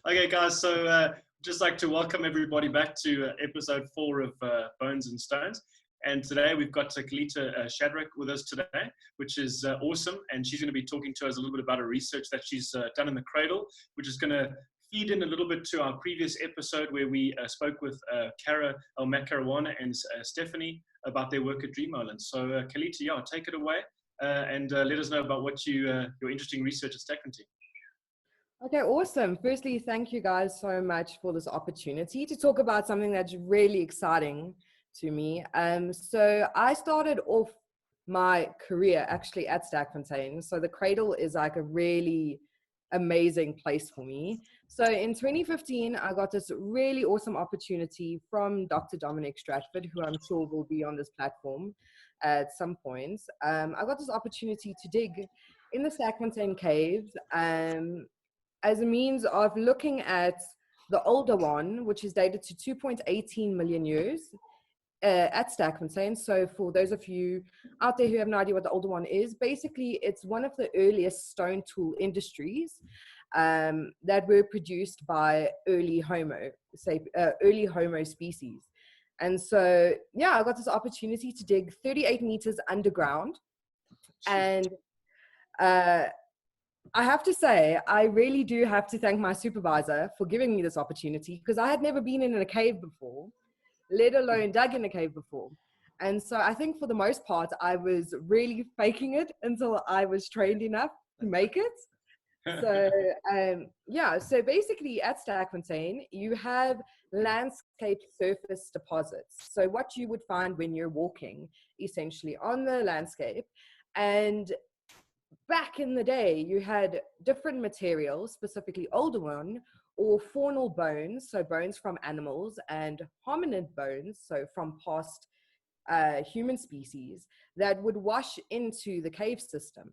Okay, guys, so just like to welcome everybody back to episode 4 of Bones and Stones. And today we've got Kelita Shadrach with us today, which is awesome. And she's going to be talking to us a little bit about her research that she's done in the cradle, which is going to feed in a little bit to our previous episode where we spoke with Cara Elmakarowana and Stephanie about their work at Dream Island. So Kelita, yeah, take it away and let us know about what your interesting research at Sterkfontein. Okay, awesome. Firstly, thank you guys so much for this opportunity to talk about something that's really exciting to me. So I started off my career actually at Sterkfontein. So the cradle is like a really amazing place for me. So in 2015, I got this really awesome opportunity from Dr. Dominic Stratford, who I'm sure will be on this platform at some point. I got this opportunity to dig in the Sterkfontein Caves as a means of looking at the older one, which is dated to 2.18 million years at Sterkfontein. So for those of you out there who have no idea what the older one is, basically it's one of the earliest stone tool industries that were produced by early Homo species. And so, yeah, I got this opportunity to dig 38 meters underground. And I have to say, I really do have to thank my supervisor for giving me this opportunity, because I had never been in a cave before, let alone dug in a cave before. And so I think for the most part, I was really faking it until I was trained enough to make it. So, so basically at Sterkfontein, you have landscape surface deposits. So what you would find when you're walking essentially on the landscape. And back in the day, you had different materials, specifically older one, or faunal bones, so bones from animals, and hominid bones, so from past human species, that would wash into the cave system.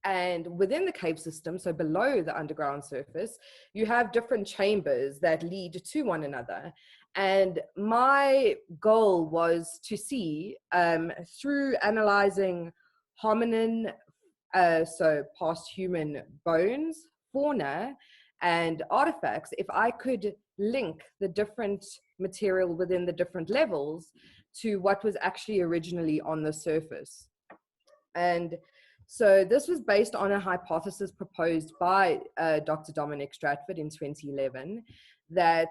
And within the cave system, so below the underground surface, you have different chambers that lead to one another. And my goal was to see, through analyzing hominin, so past human bones, fauna, and artifacts, if I could link the different material within the different levels to what was actually originally on the surface. And so this was based on a hypothesis proposed by Dr. Dominic Stratford in 2011, that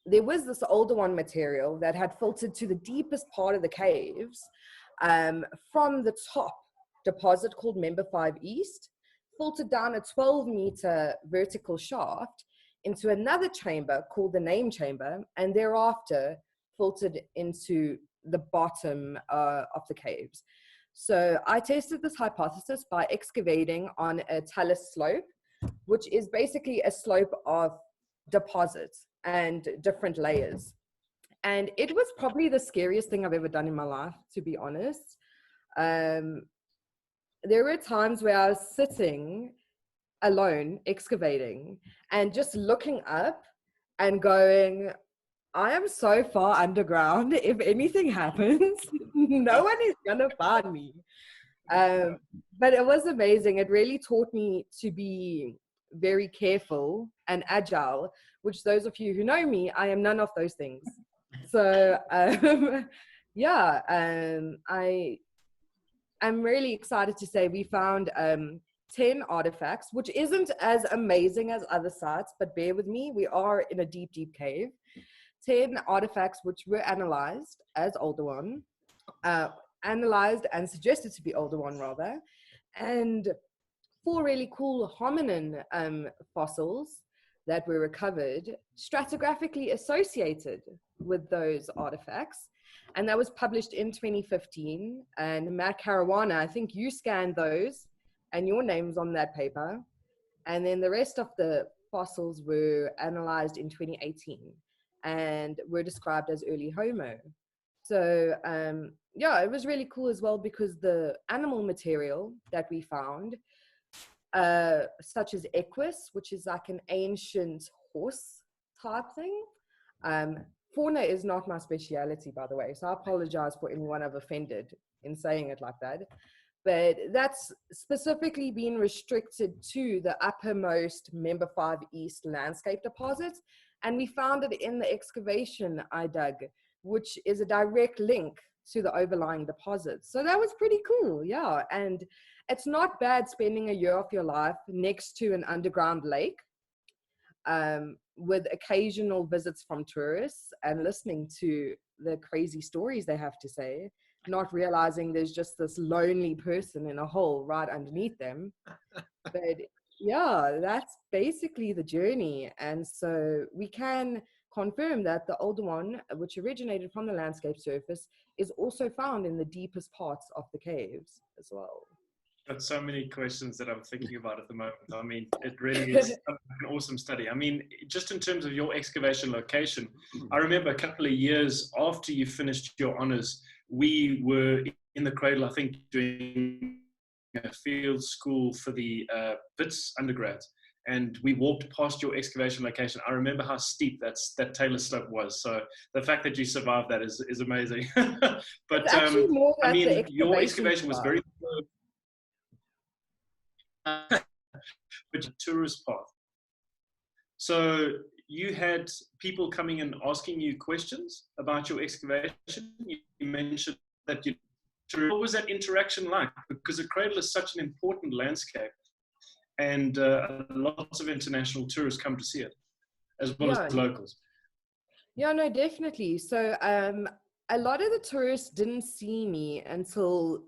there was this older one material that had filtered to the deepest part of the caves from the top deposit called Member 5 East, filtered down a 12-meter vertical shaft into another chamber called the Name Chamber, and thereafter filtered into the bottom of the caves. So I tested this hypothesis by excavating on a talus slope, which is basically a slope of deposits and different layers. And it was probably the scariest thing I've ever done in my life, to be honest. There were times where I was sitting alone excavating and just looking up and going, I am so far underground. If anything happens, no one is gonna find me. But it was amazing. It really taught me to be very careful and agile, which those of you who know me, I am none of those things. So I'm really excited to say we found 10 artifacts, which isn't as amazing as other sites, but bear with me, we are in a deep, deep cave. 10 artifacts which were analyzed as older one, analyzed and suggested to be older one rather, and 4 really cool hominin fossils that were recovered, stratigraphically associated with those artifacts. And that was published in 2015. And Matt Caruana, I think you scanned those and your name's on that paper. And then the rest of the fossils were analyzed in 2018 and were described as early Homo. So it was really cool as well, because the animal material that we found, such as equus, which is like an ancient horse type thing. Fauna is not my speciality, by the way, so I apologize for anyone I've offended in saying it like that. but that's specifically been restricted to the uppermost Member 5 East landscape deposits. And we found it in the excavation I dug, which is a direct link to the overlying deposits. So that was pretty cool, yeah. And it's not bad spending a year of your life next to an underground lake, with occasional visits from tourists and listening to the crazy stories they have to say, not realizing there's just this lonely person in a hole right underneath them. But yeah, that's basically the journey. And so we can confirm that the older one, which originated from the landscape surface, is also found in the deepest parts of the caves as well. Got so many questions that I'm thinking about at the moment. I mean, it really is an awesome study. I mean, just in terms of your excavation location, I remember a couple of years after you finished your honors, we were in the cradle, I think, doing a field school for the BITS undergrads. And we walked past your excavation location. I remember how steep that Taylor slope was. So the fact that you survived that is amazing. But It's actually more I that the mean, your excavation was part. very but tourist path. So you had people coming and asking you questions about your excavation. You mentioned that you. What was that interaction like? Because the cradle is such an important landscape, and lots of international tourists come to see it, as well as locals. Yeah, no, definitely. So a lot of the tourists didn't see me until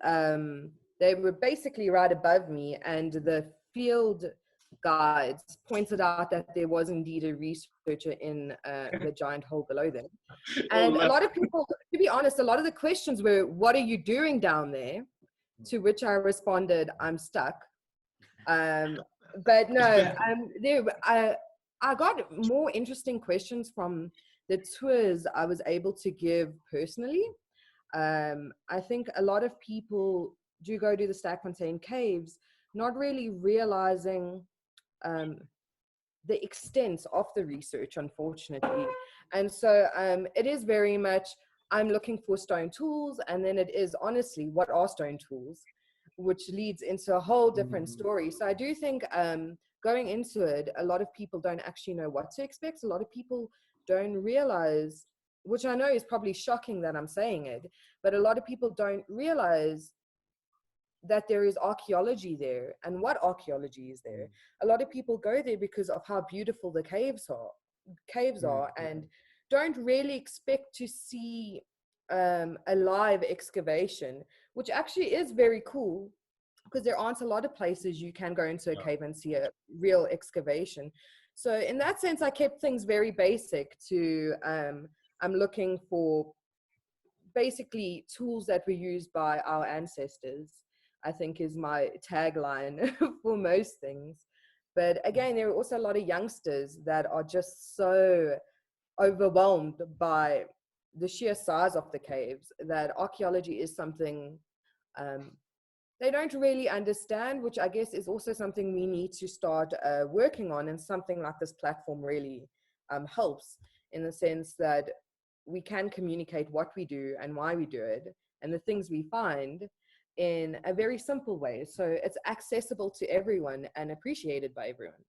they were basically right above me, and the field guides pointed out that there was indeed a researcher in the giant hole below them. And a lot of people, to be honest, a lot of the questions were, "What are you doing down there?" To which I responded, "I'm stuck." But no, I got more interesting questions from the tours I was able to give personally. I think a lot of people do go to the Sterkfontein Caves, not really realizing the extent of the research, unfortunately. And so it is very much, I'm looking for stone tools, and then it is honestly, what are stone tools? Which leads into a whole different story. So I do think going into it, a lot of people don't actually know what to expect. A lot of people don't realize, which I know is probably shocking that I'm saying it, but a lot of people don't realize that there is archaeology there and what archaeology is there. A lot of people go there because of how beautiful the caves are and don't really expect to see a live excavation, which actually is very cool, because there aren't a lot of places you can go into a cave and see a real excavation. So in that sense, I kept things very basic to, I'm looking for basically tools that were used by our ancestors, I think is my tagline for most things. But again, there are also a lot of youngsters that are just so overwhelmed by the sheer size of the caves that archaeology is something they don't really understand, which I guess is also something we need to start working on. And something like this platform really helps, in the sense that we can communicate what we do and why we do it and the things we find in a very simple way. So it's accessible to everyone and appreciated by everyone.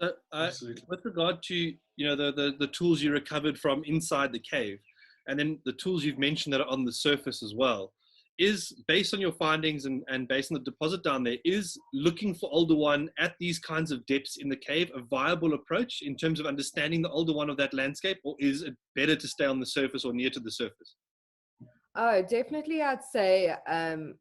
With regard to the tools you recovered from inside the cave, and then the tools you've mentioned that are on the surface as well, is based on your findings and based on the deposit down there, is looking for older one at these kinds of depths in the cave a viable approach in terms of understanding the older one of that landscape, or is it better to stay on the surface or near to the surface? Oh, definitely. I'd say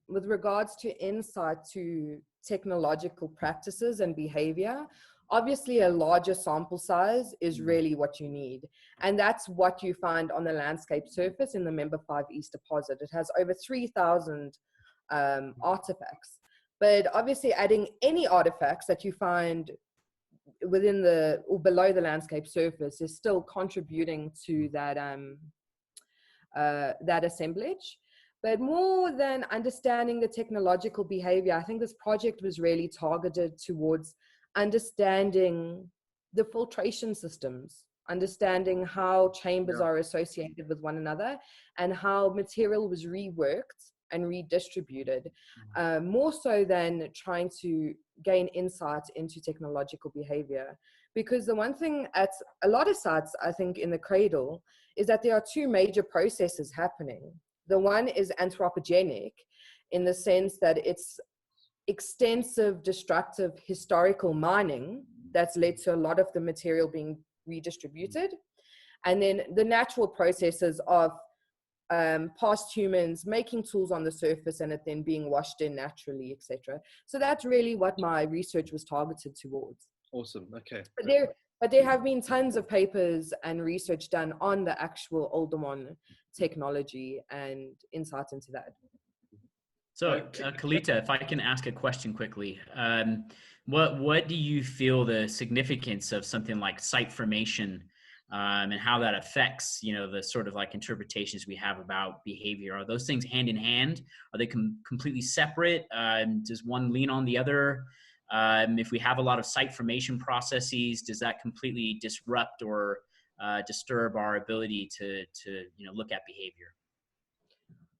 with regards to insight to technological practices and behavior, obviously a larger sample size is really what you need. And that's what you find on the landscape surface in the Member 5 East deposit. It has over 3,000 artifacts. But obviously adding any artifacts that you find within the or below the landscape surface is still contributing to that that assemblage. But more than understanding the technological behavior, I think this project was really targeted towards understanding the filtration systems, understanding how chambers are associated with one another, and how material was reworked and redistributed, more so than trying to gain insight into technological behavior. Because the one thing at a lot of sites, I think, in the cradle, is that there are two major processes happening. The one is anthropogenic, in the sense that it's extensive, destructive, historical mining that's led to a lot of the material being redistributed. And then the natural processes of past humans making tools on the surface and it then being washed in naturally, etc. So that's really what my research was targeted towards. Awesome. Okay. But there have been tons of papers and research done on the actual Alderman technology and insight into that. So, Kelita, if I can ask a question quickly, what do you feel the significance of something like site formation and how that affects, the sort of like interpretations we have about behavior? Are those things hand in hand? Are they completely separate? Does one lean on the other? If we have a lot of site formation processes, does that completely disrupt or disturb our ability to look at behavior?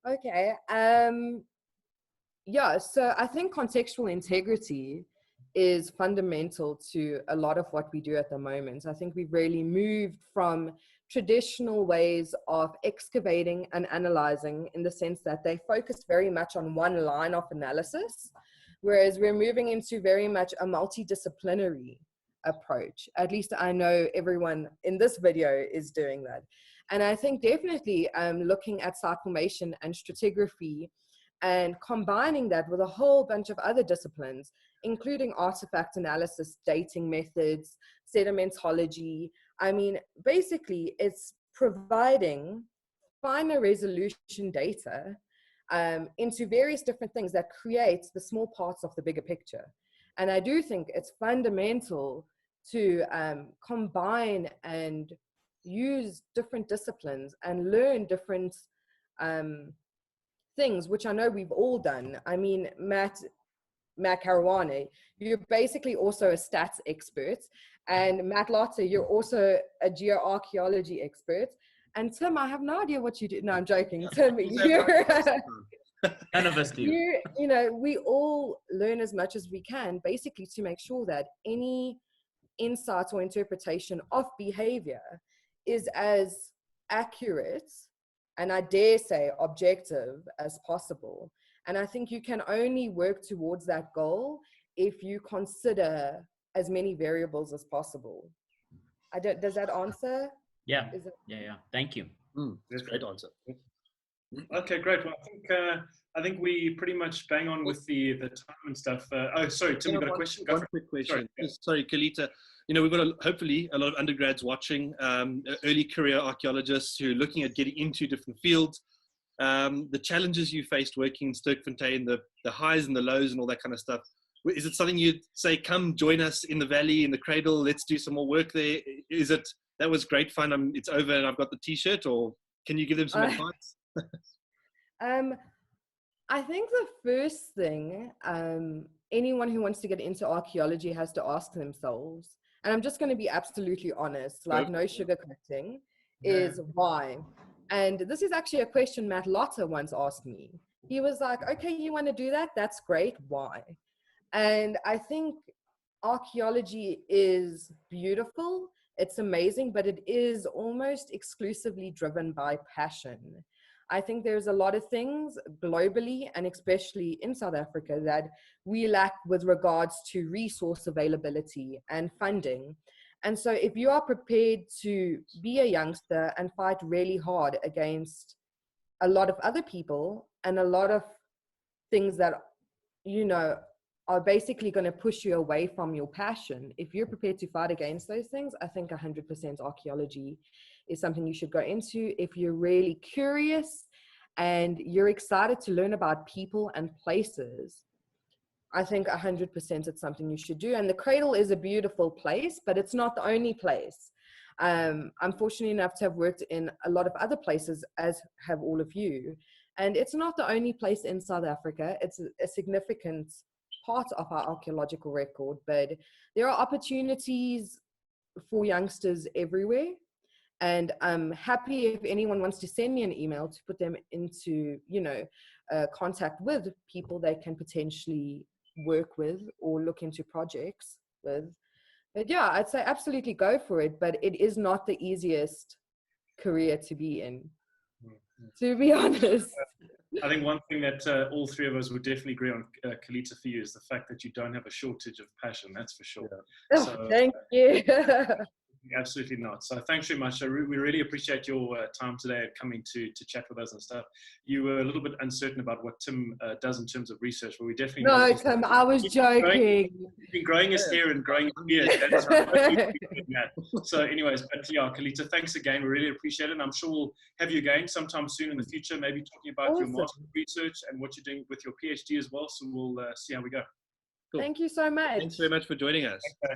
Okay. Yeah, so I think contextual integrity is fundamental to a lot of what we do at the moment. I think we've really moved from traditional ways of excavating and analyzing, in the sense that they focused very much on one line of analysis, whereas we're moving into very much a multidisciplinary approach. At least I know everyone in this video is doing that. And I think definitely looking at site formation and stratigraphy and combining that with a whole bunch of other disciplines, including artifact analysis, dating methods, sedimentology. I mean, basically, it's providing finer resolution data into various different things that creates the small parts of the bigger picture. And I do think it's fundamental to combine and use different disciplines and learn different things, which I know we've all done. I mean, Matt Caruana, you're basically also a stats expert, and Matt Lotter, you're also a geoarchaeology expert. And Tim, I have no idea what you do. No, I'm joking. Tim, none of us do. We all learn as much as we can, basically, to make sure that any insight or interpretation of behavior is as accurate and, I dare say, objective as possible. And I think you can only work towards that goal if you consider as many variables as possible. Does that answer? Yeah. Yeah. Thank you. That's a great answer. Okay, great. Well, I think we pretty much bang on with the time and stuff. Sorry, Tim, you got a question? One quick question. Sorry, Kelita. We've got hopefully a lot of undergrads watching, early career archaeologists who are looking at getting into different fields. The challenges you faced working in Sterkfontein, the highs and the lows and all that kind of stuff. Is it something you'd say, come join us in the valley, in the cradle, let's do some more work there? Is it, that was great fun, it's over and I've got the t-shirt, or can you give them some advice? I think the first thing anyone who wants to get into archaeology has to ask themselves, and I'm just going to be absolutely honest, like no sugarcoating, is why? And this is actually a question Matt Lotter once asked me. He was like, okay, you want to do that? That's great. Why? And I think archaeology is beautiful. It's amazing, but it is almost exclusively driven by passion. I think there's a lot of things globally and especially in South Africa that we lack with regards to resource availability and funding. And so if you are prepared to be a youngster and fight really hard against a lot of other people and a lot of things that, are basically going to push you away from your passion, if you're prepared to fight against those things, I think 100% archaeology is something you should go into. If you're really curious and you're excited to learn about people and places, I think 100% it's something you should do. And the cradle is a beautiful place, but it's not the only place. I'm fortunate enough to have worked in a lot of other places, as have all of you. And it's not the only place in South Africa. It's a significant part of our archaeological record, but there are opportunities for youngsters everywhere. And I'm happy if anyone wants to send me an email to put them into, contact with people they can potentially work with or look into projects with. But yeah, I'd say absolutely go for it. But it is not the easiest career to be in, to be honest. I think one thing that all three of us would definitely agree on, Kelita, for you, is the fact that you don't have a shortage of passion. That's for sure. Yeah. So, thank you. Absolutely not. So thanks very much. We really appreciate your time today and coming to chat with us and stuff. You were a little bit uncertain about what Tim does in terms of research, but we definitely No, Tim, I was joking. He's been growing his hair and growing his beard. That's right. So anyways, but yeah, Kelita, thanks again. We really appreciate it. And I'm sure we'll have you again sometime soon in the future, maybe talking about your master's research and what you're doing with your PhD as well. So we'll see how we go. Cool. Thank you so much. Thanks very much for joining us. Okay.